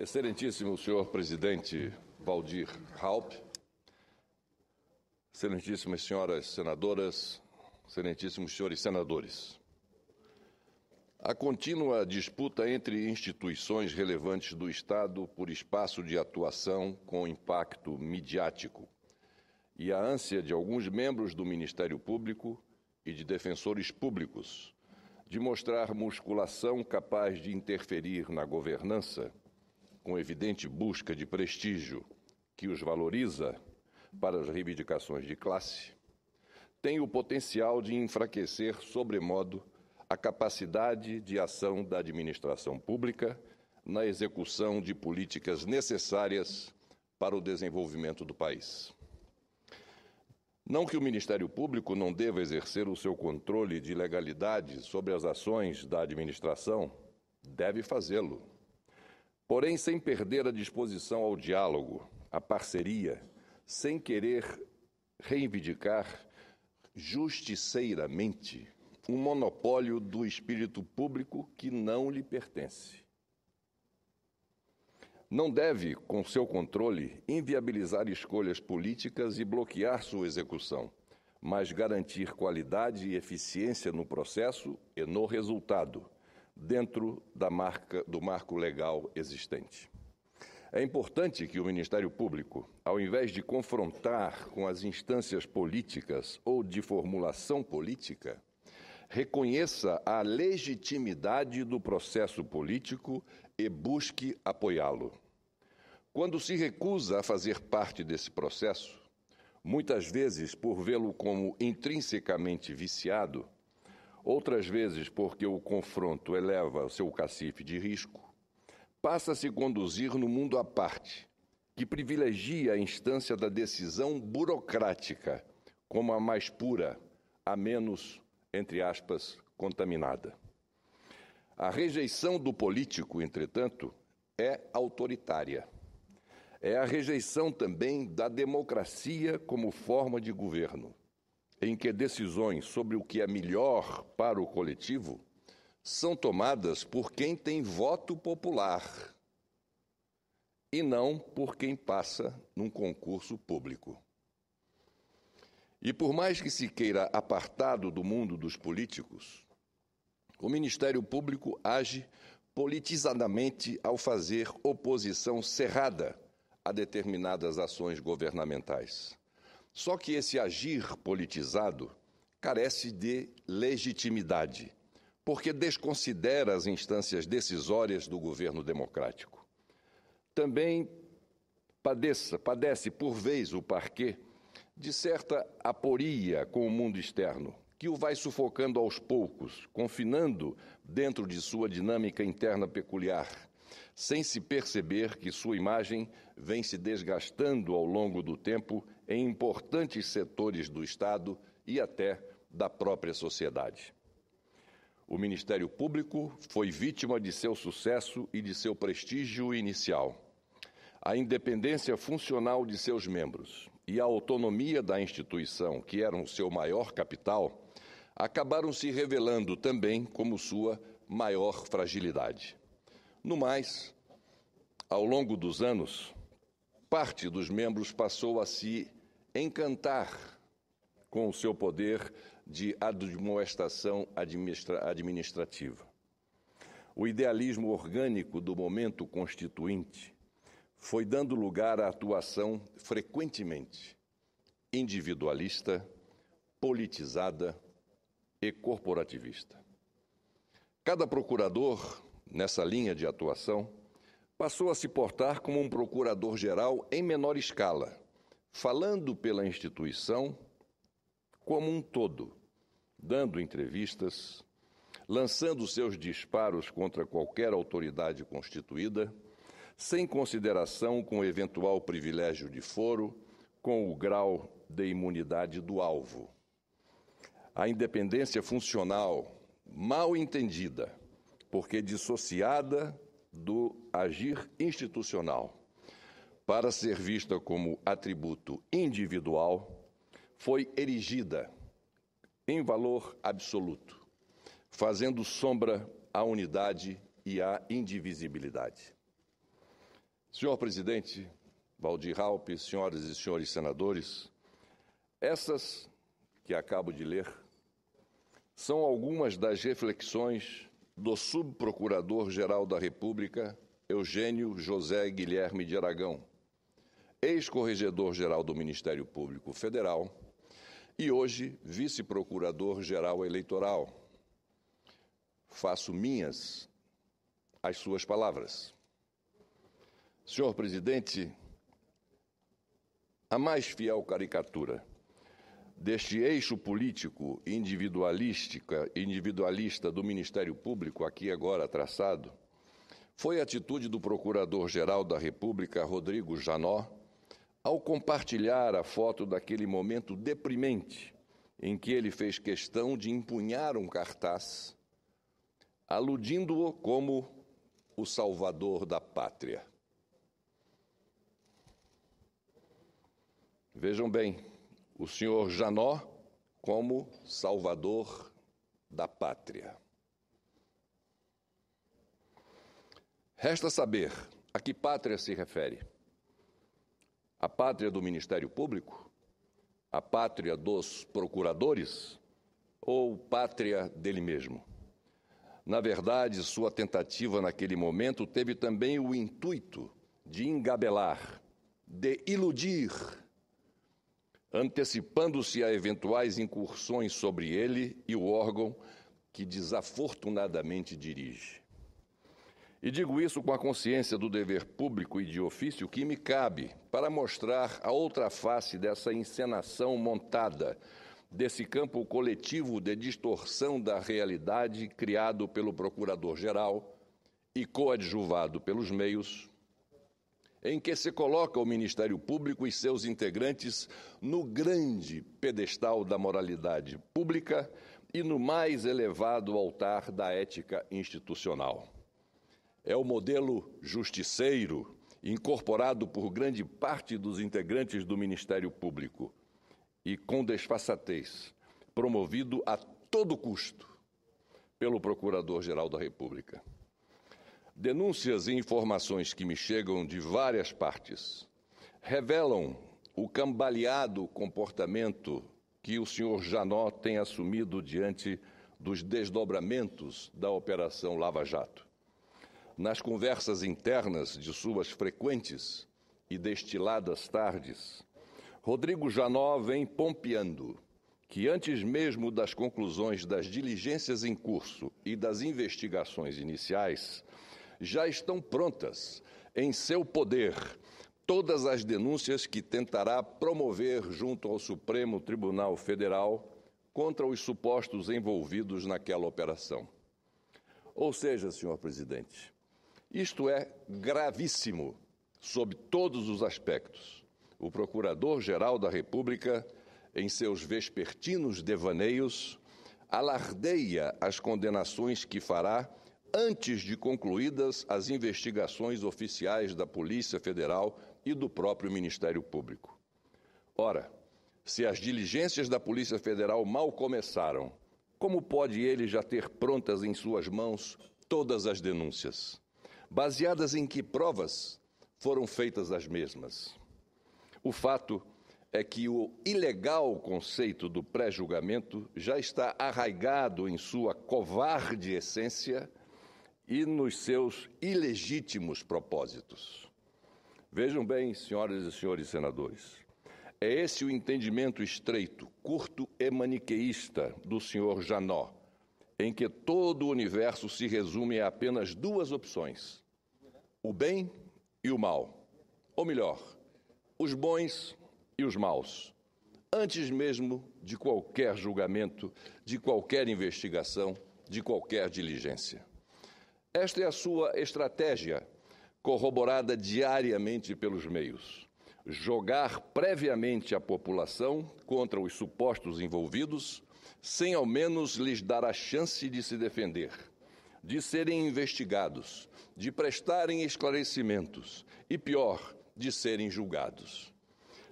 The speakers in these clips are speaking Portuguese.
Excelentíssimo senhor presidente Waldir Raupp, excelentíssimas senhoras senadoras, excelentíssimos senhores senadores. A contínua disputa entre instituições relevantes do Estado por espaço de atuação com impacto midiático e a ânsia de alguns membros do Ministério Público e de defensores públicos de mostrar musculação capaz de interferir na governança, com evidente busca de prestígio que os valoriza para as reivindicações de classe, tem o potencial de enfraquecer sobremodo a capacidade de ação da administração pública na execução de políticas necessárias para o desenvolvimento do país. Não que o Ministério Público não deva exercer o seu controle de legalidade sobre as ações da administração, deve fazê-lo. Porém, sem perder a disposição ao diálogo, à parceria, sem querer reivindicar justiceiramente um monopólio do espírito público que não lhe pertence. Não deve, com seu controle, inviabilizar escolhas políticas e bloquear sua execução, mas garantir qualidade e eficiência no processo e no resultado, dentro do marco legal existente. É importante que o Ministério Público, ao invés de confrontar com as instâncias políticas ou de formulação política, reconheça a legitimidade do processo político e busque apoiá-lo. Quando se recusa a fazer parte desse processo, muitas vezes por vê-lo como intrinsecamente viciado, outras vezes porque o confronto eleva o seu cacife de risco, passa a se conduzir no mundo à parte, que privilegia a instância da decisão burocrática como a mais pura, a menos, entre aspas, contaminada. A rejeição do político, entretanto, é autoritária. É a rejeição também da democracia como forma de governo, em que decisões sobre o que é melhor para o coletivo são tomadas por quem tem voto popular e não por quem passa num concurso público. E por mais que se queira apartado do mundo dos políticos, o Ministério Público age politizadamente ao fazer oposição cerrada a determinadas ações governamentais. Só que esse agir politizado carece de legitimidade, porque desconsidera as instâncias decisórias do governo democrático. Também padece, por vez, o parquê de certa aporia com o mundo externo, que o vai sufocando aos poucos, confinando dentro de sua dinâmica interna peculiar, sem se perceber que sua imagem vem se desgastando ao longo do tempo em importantes setores do Estado e até da própria sociedade. O Ministério Público foi vítima de seu sucesso e de seu prestígio inicial. A independência funcional de seus membros e a autonomia da instituição, que eram seu maior capital, acabaram se revelando também como sua maior fragilidade. No mais, ao longo dos anos, parte dos membros passou a se encantar com o seu poder de admoestação administrativa. O idealismo orgânico do momento constituinte foi dando lugar à atuação frequentemente individualista, politizada e corporativista. Cada procurador, nessa linha de atuação, passou a se portar como um procurador-geral em menor escala, falando pela instituição como um todo, dando entrevistas, lançando seus disparos contra qualquer autoridade constituída, sem consideração com o eventual privilégio de foro, com o grau de imunidade do alvo. A independência funcional, mal entendida, porque dissociada do agir institucional, para ser vista como atributo individual, foi erigida em valor absoluto, fazendo sombra à unidade e à indivisibilidade. Senhor presidente Waldir Raupp, senhoras e senhores senadores, essas que acabo de ler são algumas das reflexões do subprocurador-geral da República, Eugênio José Guilherme de Aragão, ex-corregedor-geral do Ministério Público Federal e hoje vice-procurador-geral eleitoral. Faço minhas as suas palavras. Senhor presidente, a mais fiel caricatura deste eixo político individualista do Ministério Público, aqui agora traçado, foi a atitude do Procurador-Geral da República, Rodrigo Janot, ao compartilhar a foto daquele momento deprimente em que ele fez questão de empunhar um cartaz, aludindo-o como o salvador da pátria. Vejam bem, o senhor Janot como salvador da pátria. Resta saber a que pátria se refere. A pátria do Ministério Público? A pátria dos procuradores? Ou pátria dele mesmo? Na verdade, sua tentativa naquele momento teve também o intuito de engabelar, de iludir, antecipando-se a eventuais incursões sobre ele e o órgão que desafortunadamente dirige. E digo isso com a consciência do dever público e de ofício que me cabe para mostrar a outra face dessa encenação montada, desse campo coletivo de distorção da realidade criado pelo Procurador-Geral e coadjuvado pelos meios, em que se coloca o Ministério Público e seus integrantes no grande pedestal da moralidade pública e no mais elevado altar da ética institucional. É o modelo justiceiro, incorporado por grande parte dos integrantes do Ministério Público e com desfaçatez, promovido a todo custo pelo Procurador-Geral da República. Denúncias e informações que me chegam de várias partes revelam o cambaleado comportamento que o senhor Janot tem assumido diante dos desdobramentos da Operação Lava Jato. Nas conversas internas de suas frequentes e destiladas tardes, Rodrigo Janot vem pompeando que, antes mesmo das conclusões das diligências em curso e das investigações iniciais, já estão prontas em seu poder todas as denúncias que tentará promover junto ao Supremo Tribunal Federal contra os supostos envolvidos naquela operação. Ou seja, senhor presidente, isto é gravíssimo sob todos os aspectos. O Procurador-Geral da República, em seus vespertinos devaneios, alardeia as condenações que fará antes de concluídas as investigações oficiais da Polícia Federal e do próprio Ministério Público. Ora, se as diligências da Polícia Federal mal começaram, como pode ele já ter prontas em suas mãos todas as denúncias? Baseadas em que provas foram feitas as mesmas? O fato é que o ilegal conceito do pré-julgamento já está arraigado em sua covarde essência e nos seus ilegítimos propósitos. Vejam bem, senhoras e senhores senadores, é esse o entendimento estreito, curto e maniqueísta do senhor Janot, em que todo o universo se resume a apenas duas opções: o bem e o mal, ou melhor, os bons e os maus, antes mesmo de qualquer julgamento, de qualquer investigação, de qualquer diligência. Esta é a sua estratégia, corroborada diariamente pelos meios: jogar previamente a população contra os supostos envolvidos, sem ao menos lhes dar a chance de se defender, de serem investigados, de prestarem esclarecimentos e, pior, de serem julgados.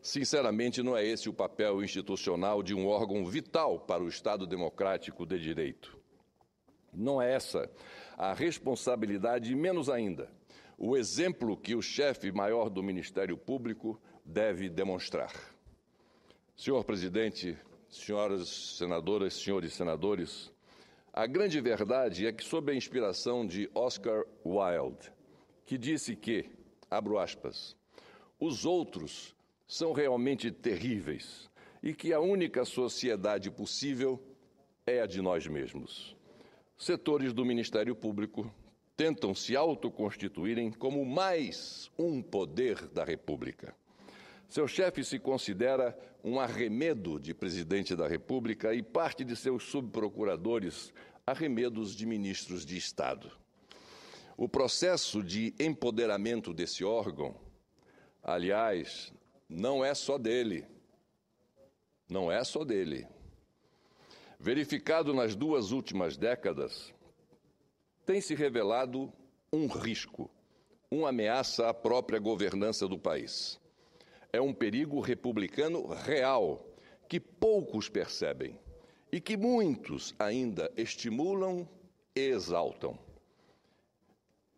Sinceramente, não é esse o papel institucional de um órgão vital para o Estado democrático de direito. Não é essa a responsabilidade, e menos ainda o exemplo que o chefe maior do Ministério Público deve demonstrar. Senhor presidente, senhoras senadoras, senhores senadores, a grande verdade é que, sob a inspiração de Oscar Wilde, que disse que, abro aspas, os outros são realmente terríveis e que a única sociedade possível é a de nós mesmos. Setores do Ministério Público tentam se autoconstituírem como mais um poder da República. Seu chefe se considera um arremedo de presidente da República e parte de seus subprocuradores arremedos de ministros de Estado. O processo de empoderamento desse órgão, aliás, não é só dele. Não é só dele. Verificado nas 2 últimas décadas, tem se revelado um risco, uma ameaça à própria governança do país. É um perigo republicano real, que poucos percebem e que muitos ainda estimulam e exaltam.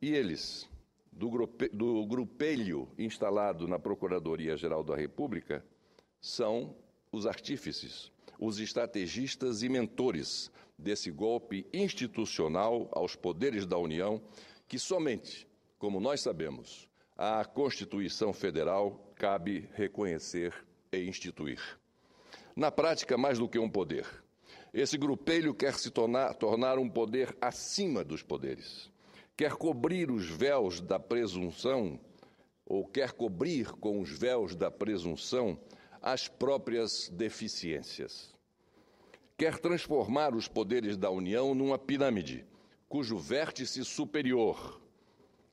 E eles, do grupelho instalado na Procuradoria-Geral da República, são os artífices, os estrategistas e mentores desse golpe institucional aos poderes da União, que somente, como nós sabemos, à Constituição Federal cabe reconhecer e instituir. Na prática, mais do que um poder, esse grupelho quer se tornar um poder acima dos poderes, quer cobrir os véus da presunção, ou quer cobrir com os véus da presunção as próprias deficiências. Quer transformar os poderes da União numa pirâmide, cujo vértice superior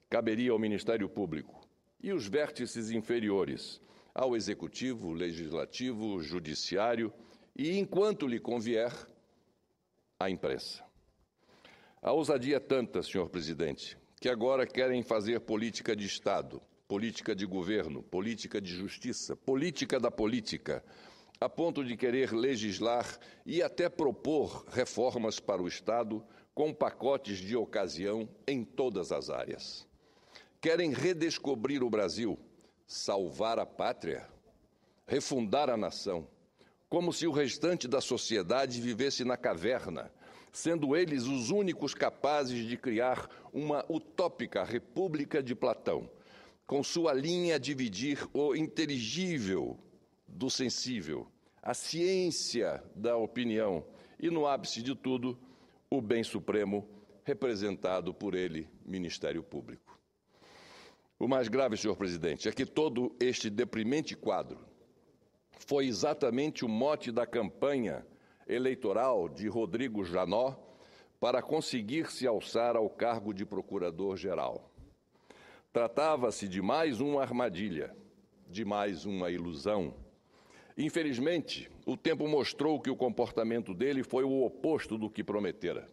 caberia ao Ministério Público e os vértices inferiores ao Executivo, Legislativo, Judiciário e, enquanto lhe convier, à imprensa. A ousadia é tanta, senhor presidente, que agora querem fazer política de Estado, política de governo, política de justiça, política da política, a ponto de querer legislar e até propor reformas para o Estado com pacotes de ocasião em todas as áreas. Querem redescobrir o Brasil, salvar a pátria, refundar a nação, como se o restante da sociedade vivesse na caverna, sendo eles os únicos capazes de criar uma utópica República de Platão, com sua linha a dividir o inteligível do sensível, a ciência da opinião e, no ápice de tudo, o bem supremo, representado por ele, Ministério Público. O mais grave, senhor presidente, é que todo este deprimente quadro foi exatamente o mote da campanha eleitoral de Rodrigo Janot para conseguir se alçar ao cargo de procurador-geral. Tratava-se de mais uma armadilha, de mais uma ilusão. Infelizmente, o tempo mostrou que o comportamento dele foi o oposto do que prometera.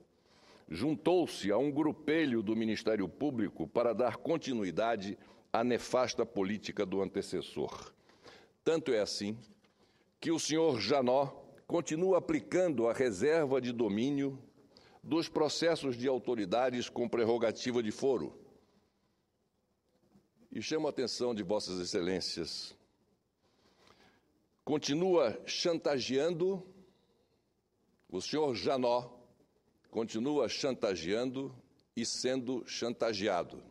Juntou-se a um grupelho do Ministério Público para dar continuidade à nefasta política do antecessor. Tanto é assim que o senhor Janot continua aplicando a reserva de domínio dos processos de autoridades com prerrogativa de foro. E chamo a atenção de Vossas Excelências. Continua chantageando, o senhor Janot continua chantageando e sendo chantageado.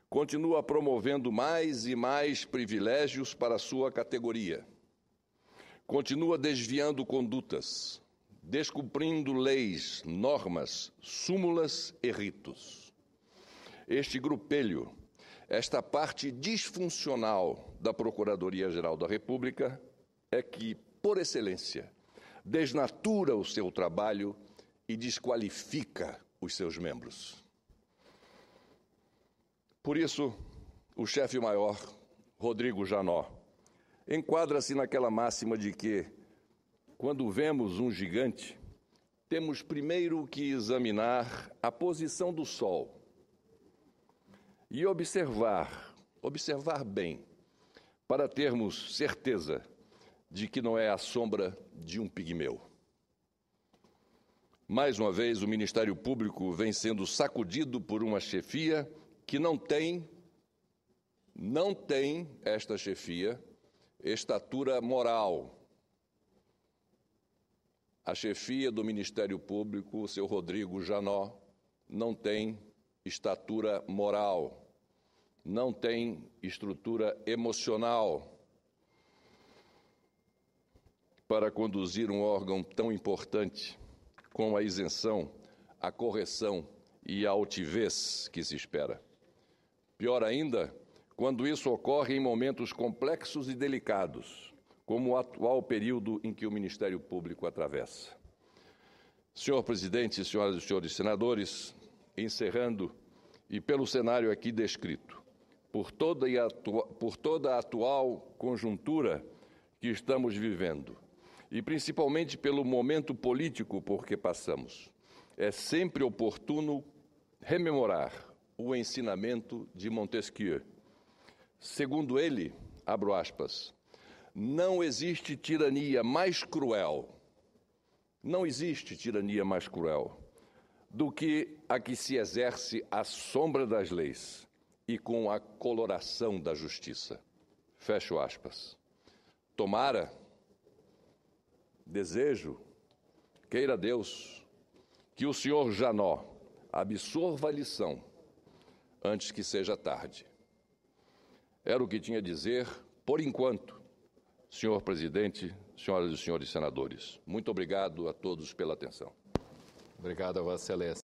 Continua promovendo mais e mais privilégios para a sua categoria. Continua desviando condutas, descumprindo leis, normas, súmulas e ritos. Este grupelho, esta parte disfuncional da Procuradoria-Geral da República, é que, por excelência, desnatura o seu trabalho e desqualifica os seus membros. Por isso, o chefe-maior, Rodrigo Janot, enquadra-se naquela máxima de que, quando vemos um gigante, temos primeiro que examinar a posição do Sol e observar bem, para termos certeza de que não é a sombra de um pigmeu. Mais uma vez, o Ministério Público vem sendo sacudido por uma chefia que não tem esta chefia estatura moral. A chefia do Ministério Público, o seu Rodrigo Janot, não tem estatura moral, não tem estrutura emocional para conduzir um órgão tão importante com a isenção, a correção e a altivez que se espera. Pior ainda, quando isso ocorre em momentos complexos e delicados, como o atual período em que o Ministério Público atravessa. Senhor Presidente, senhoras e senhores senadores, encerrando, e pelo cenário aqui descrito, por toda a atual conjuntura que estamos vivendo, e principalmente pelo momento político por que passamos, é sempre oportuno rememorar o ensinamento de Montesquieu. Segundo ele, abro aspas, não existe tirania mais cruel, não existe tirania mais cruel do que a que se exerce à sombra das leis e com a coloração da justiça. Fecho aspas. Tomara, desejo, queira Deus, que o senhor Janot absorva a lição antes que seja tarde. Era o que tinha a dizer, por enquanto, senhor presidente, senhoras e senhores senadores. Muito obrigado a todos pela atenção. Obrigado a Vossa Excelência.